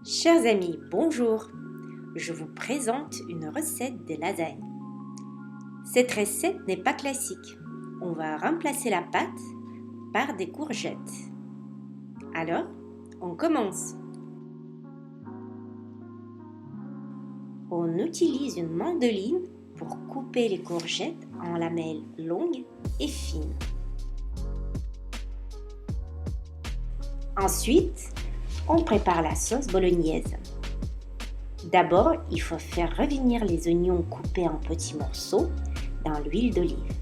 Chers amis, bonjour! Je vous présente une recette de lasagne. Cette recette n'est pas classique. On va remplacer la pâte par des courgettes. Alors, on commence. On utilise une mandoline pour couper les courgettes en lamelles longues et fines. Ensuite, on prépare la sauce bolognaise. D'abord, il faut faire revenir les oignons coupés en petits morceaux dans l'huile d'olive.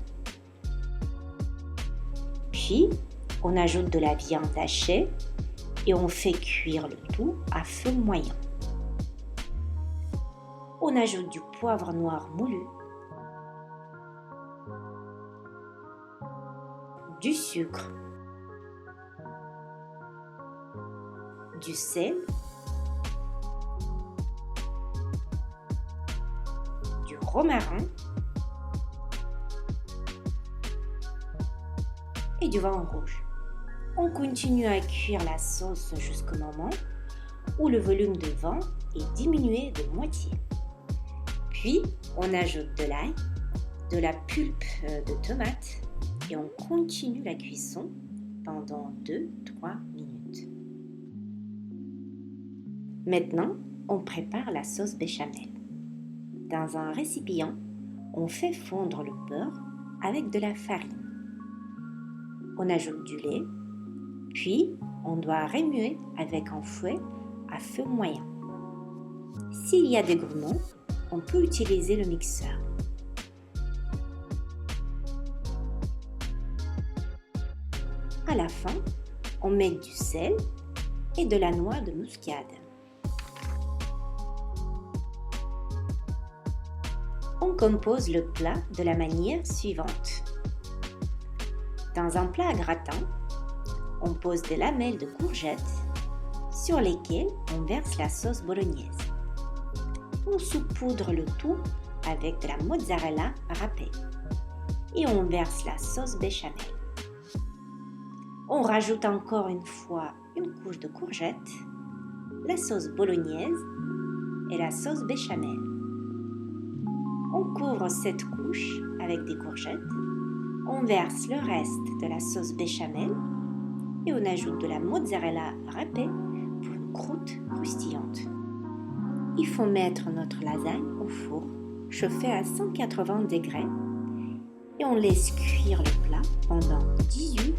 Puis, on ajoute de la viande hachée et on fait cuire le tout à feu moyen. On ajoute du poivre noir moulu, du sucre, du sel, du romarin et du vin rouge. On continue à cuire la sauce jusqu'au moment où le volume de vin est diminué de moitié. Puis, on ajoute de l'ail, de la pulpe de tomate et on continue la cuisson pendant 2-3 minutes. Maintenant, on prépare la sauce béchamel. Dans un récipient, on fait fondre le beurre avec de la farine. On ajoute du lait, puis on doit remuer avec un fouet à feu moyen. S'il y a des grumeaux, on peut utiliser le mixeur. À la fin, on met du sel et de la noix de muscade. On compose le plat de la manière suivante. Dans un plat à gratin, on pose des lamelles de courgettes sur lesquelles on verse la sauce bolognaise. On saupoudre le tout avec de la mozzarella râpée et on verse la sauce béchamel. On rajoute encore une fois une couche de courgettes, la sauce bolognaise et la sauce béchamel. On couvre cette couche avec des courgettes, on verse le reste de la sauce béchamel et on ajoute de la mozzarella râpée pour une croûte croustillante. Il faut mettre notre lasagne au four, chauffé à 180 degrés et on laisse cuire le plat pendant 18-20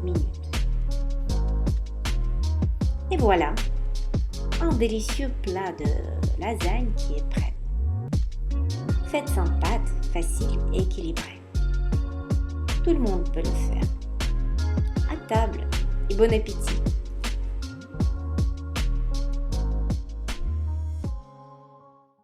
minutes. Et voilà, un délicieux plat de lasagne qui est prêt. Faites sans pâte, facile et équilibré. Tout le monde peut le faire. À table et bon appétit!